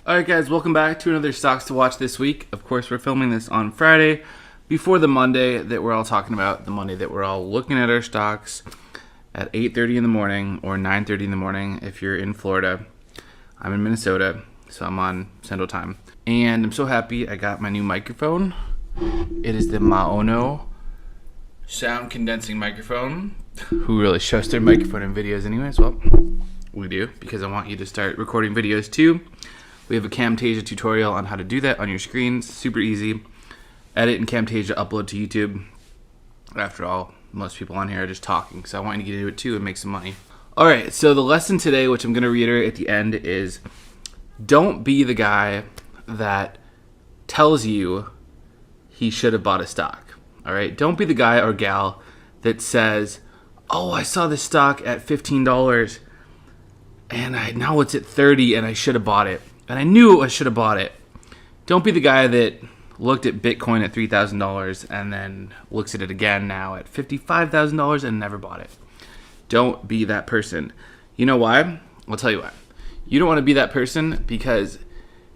Alright guys, welcome back to another Stocks to Watch this week. Of course, we're filming this on Friday before the Monday that we're all talking about, the Monday that we're all looking at our stocks at 8:30 in the morning or 9:30 in the morning if you're in Florida. I'm in Minnesota, so I'm on Central Time. And I'm so happy I got my new microphone. It is the Maono sound condensing microphone. Who really shows their microphone in videos anyways? Well, we do, because I want you to start recording videos too. We have a Camtasia tutorial on how to do that on your screen. Super easy. Edit in Camtasia, upload to YouTube. After all, most people on here are just talking, so I want you to get into it too and make some money. Alright, so the lesson today, which I'm going to reiterate at the end, is don't be the guy that tells you he should have bought a stock. Alright, don't be the guy or gal that says, oh, I saw this stock at $15 and now it's at $30 and I should have bought it. And I knew I should have bought it. Don't be the guy that looked at Bitcoin at $3,000 and then looks at it again now at $55,000 and never bought it. Don't be that person. You know why? I'll tell you why. You don't want to be that person because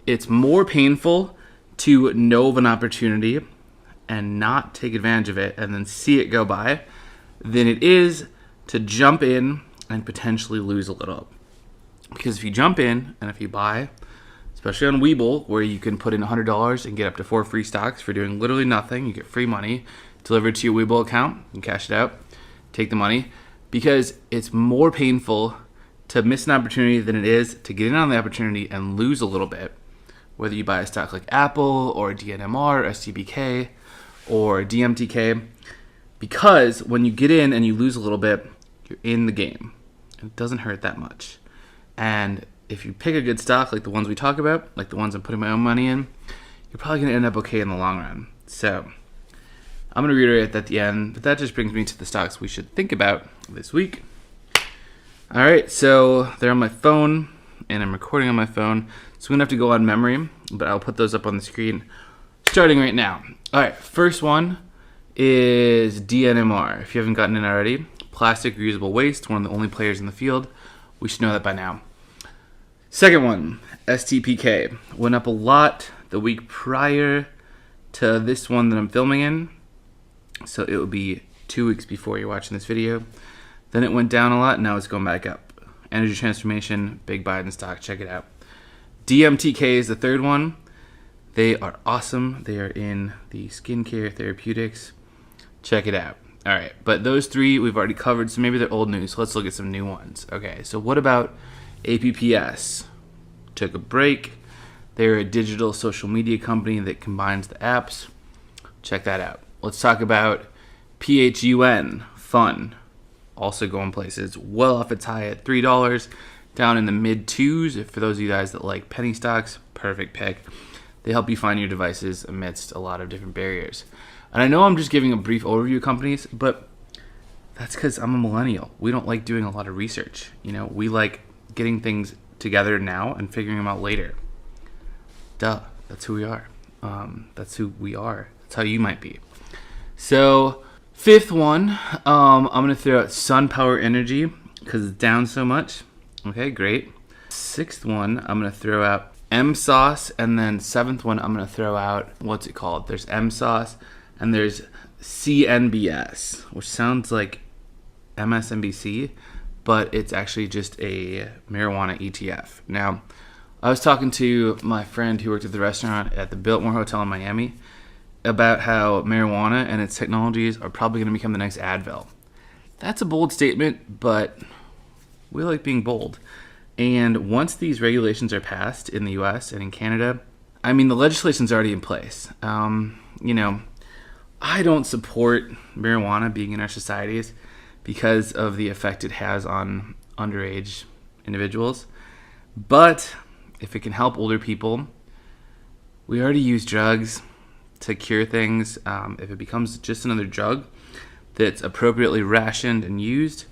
it's more painful to know of an opportunity and not take advantage of it and then see it go by than it is to jump in and potentially lose a little. Because if you jump in and if you buy, especially on Webull, where you can put in $100 and get up to 4 free stocks for doing literally nothing. You get free money delivered to your Webull account. You can cash it out, take the money, because it's more painful to miss an opportunity than it is to get in on the opportunity and lose a little bit. Whether you buy a stock like Apple or DNMR, or STPK, or DMTK, because when you get in and you lose a little bit, you're in the game. It doesn't hurt that much. And if you pick a good stock like the ones we talk about, like the ones I'm putting my own money in, you're probably going to end up okay in the long run. So I'm going to reiterate that at the end, but that just brings me to the stocks we should think about this week. All right, so they're on my phone, and I'm recording on my phone, so I'm going to have to go on memory, but I'll put those up on the screen starting right now. All right, first one is DNMR. If you haven't gotten in already, plastic reusable waste, one of the only players in the field. We should know that by now. Second one, STPK. Went up a lot the week prior to this one that I'm filming in. So it would be 2 weeks before you're watching this video. Then it went down a lot, now it's going back up. Energy transformation, big buy in stock, check it out. DMTK is the third one. They are awesome. They are in the skincare therapeutics. Check it out. All right, but those three we've already covered, so maybe they're old news. So let's look at some new ones. Okay, so what about APPS? Took a break. They're a digital social media company that combines the apps. Check that out. Let's talk about PHUN. Also going places. Well off its high at $3, down in the mid twos. For those of you guys that like penny stocks, perfect pick. They help you find your devices amidst a lot of different barriers. And I know I'm just giving a brief overview of companies, but that's because I'm a millennial. We don't like doing a lot of research. You know, we like getting things together now and figuring them out later. Duh, that's who we are. That's who we are. That's how you might be. So, fifth one, I'm going to throw out SunPower Energy because it's down so much. Okay, great. Sixth one, I'm going to throw out MSOS, and then seventh one, I'm going to throw out, what's it called? There's MSOS, and there's CNBS, which sounds like MSNBC, but it's actually just a marijuana ETF. Now, I was talking to my friend who worked at the restaurant at the Biltmore Hotel in Miami about how marijuana and its technologies are probably going to become the next Advil. That's a bold statement, but we like being bold. And once these regulations are passed in the US and in Canada, I mean, the legislation's already in place. You know, I don't support marijuana being in our societies because of the effect it has on underage individuals. But if it can help older people, we already use drugs to cure things. If it becomes just another drug that's appropriately rationed and used,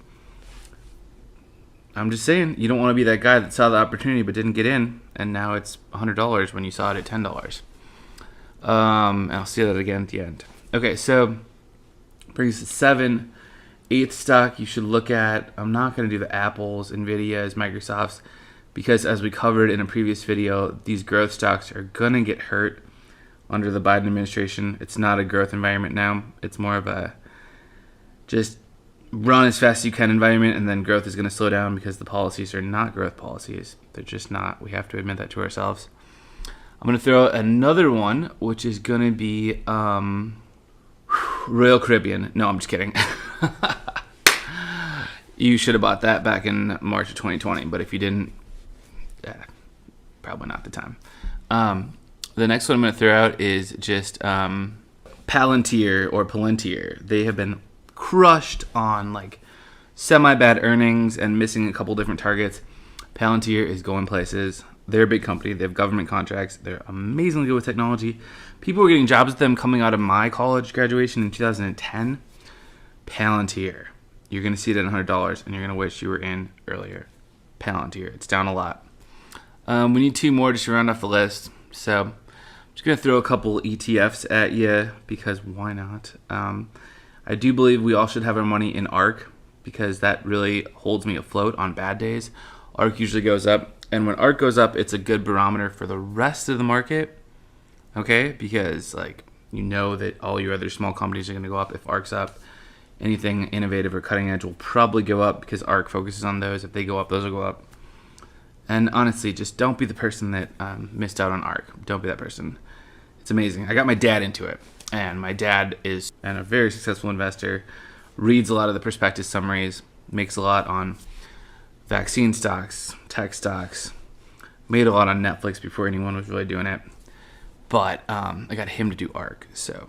I'm just saying, you don't want to be that guy that saw the opportunity but didn't get in, and now it's $100 when you saw it at $10. I'll say that again at the end. Okay, so brings us to 7. Eighth stock you should look at. I'm not going to do the Apples, Nvidias, Microsofts, because as we covered in a previous video, these growth stocks are going to get hurt under the Biden administration. It's not a growth environment now. It's more of a just run as fast as you can environment, and then growth is going to slow down because the policies are not growth policies. They're just not. We have to admit that to ourselves. I'm going to throw out another one, which is going to be Royal Caribbean. No, I'm just kidding. You should have bought that back in March of 2020, but if you didn't, probably not the time. The next one I'm going to throw out is just Palantir or Palantir. They have been crushed on like semi-bad earnings and missing a couple different targets. Palantir is going places. They're a big company. They have government contracts. They're amazingly good with technology. People were getting jobs with them coming out of my college graduation in 2010. Palantir. You're going to see it at $100, and you're going to wish you were in earlier. Palantir. It's down a lot. We need two more just to round off the list. So I'm just going to throw a couple ETFs at you because why not? I do believe we all should have our money in ARK because that really holds me afloat on bad days. ARK usually goes up, and when ARK goes up, it's a good barometer for the rest of the market, okay? Because like you know that all your other small companies are going to go up if ARK's up. Anything innovative or cutting edge will probably go up because ARK focuses on those. If they go up, those will go up. And honestly, just don't be the person that missed out on ARK. Don't be that person. It's amazing. I got my dad into it, and my dad is a very successful investor, reads a lot of the prospectus summaries, makes a lot on vaccine stocks, tech stocks, made a lot on Netflix before anyone was really doing it. But I got him to do ARK, so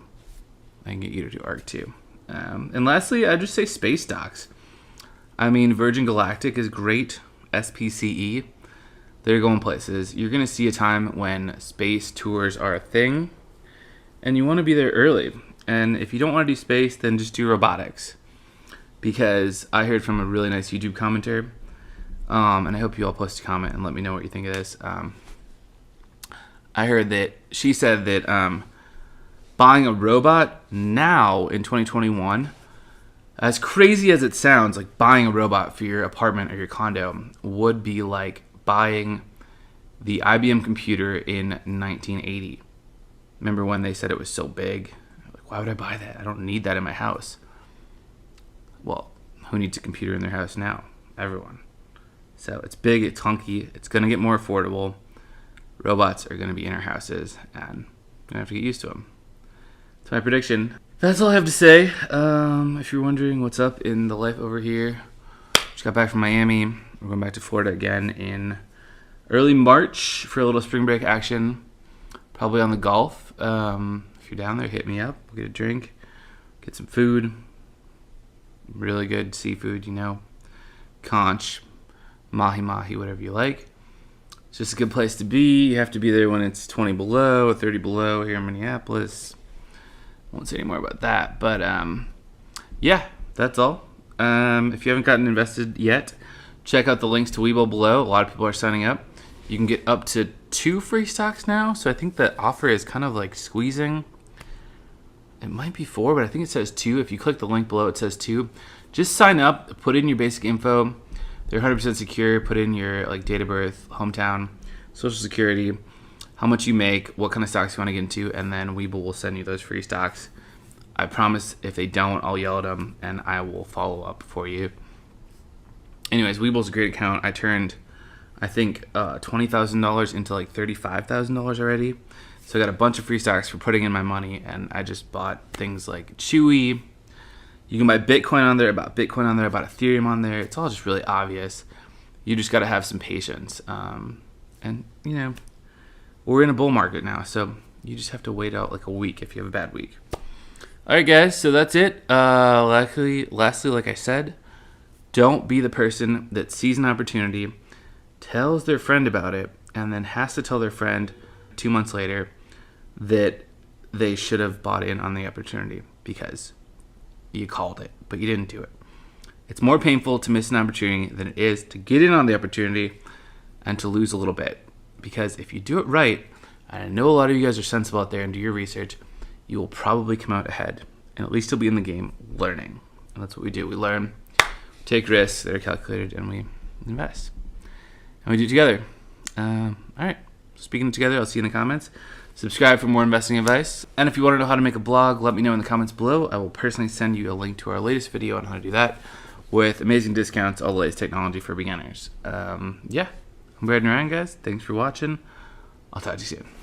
I can get you to do ARK too. And lastly, I'd just say space stocks. I mean, Virgin Galactic is great. SPCE, they're going places. You're going to see a time when space tours are a thing, and you want to be there early. And if you don't want to do space, then just do robotics. Because I heard from a really nice YouTube commenter, and I hope you all post a comment and let me know what you think of this. I heard that she said that buying a robot now in 2021, as crazy as it sounds, like buying a robot for your apartment or your condo would be like buying the IBM computer in 1980. Remember when they said it was so big? Like, why would I buy that? I don't need that in my house. Well, who needs a computer in their house now? Everyone. So it's big, it's hunky, it's going to get more affordable. Robots are going to be in our houses, and we're going to have to get used to them. That's my prediction. That's all I have to say. If you're wondering what's up in the life over here, just got back from Miami. We're going back to Florida again in early March for a little spring break action. Probably on the Gulf. If you're down there, hit me up. We'll get a drink, get some food. Really good seafood, you know. Conch, mahi-mahi, whatever you like. It's just a good place to be. You have to be there when it's 20 below, 30 below here in Minneapolis. Won't say any more about that. But, yeah, that's all. If you haven't gotten invested yet, check out the links to Webull below. A lot of people are signing up. You can get up to 2 free stocks now. So I think the offer is kind of like squeezing. It might be 4, but I think it says 2. If you click the link below, it says 2. Just sign up. Put in your basic info. They're 100% secure. Put in your like date of birth, hometown, social security, how much you make, what kind of stocks you want to get into, and then Webull will send you those free stocks. I promise if they don't, I'll yell at them, and I will follow up for you. Anyways, Webull's a great account. I turned, I think, $20,000 into like $35,000 already. So I got a bunch of free stocks for putting in my money, and I just bought things like Chewy. You can buy Bitcoin on there, I bought Bitcoin on there, I bought Ethereum on there. It's all just really obvious. You just got to have some patience. And, you know, we're in a bull market now, so you just have to wait out like a week if you have a bad week. All right, guys, so that's it. Lastly, like I said, don't be the person that sees an opportunity, tells their friend about it, and then has to tell their friend 2 months later that they should have bought in on the opportunity because you called it, but you didn't do it. It's more painful to miss an opportunity than it is to get in on the opportunity and to lose a little bit. Because if you do it right, and I know a lot of you guys are sensible out there and do your research, you will probably come out ahead. And at least you'll be in the game learning. And that's what we do. We learn, take risks that are calculated, and we invest. and we do it together. All right. Speaking of together, I'll see you in the comments. Subscribe for more investing advice. And if you want to know how to make a blog, let me know in the comments below. I will personally send you a link to our latest video on how to do that with amazing discounts, all the latest technology for beginners. Yeah, I'm Brad and Ryan, guys. Thanks for watching. I'll talk to you soon.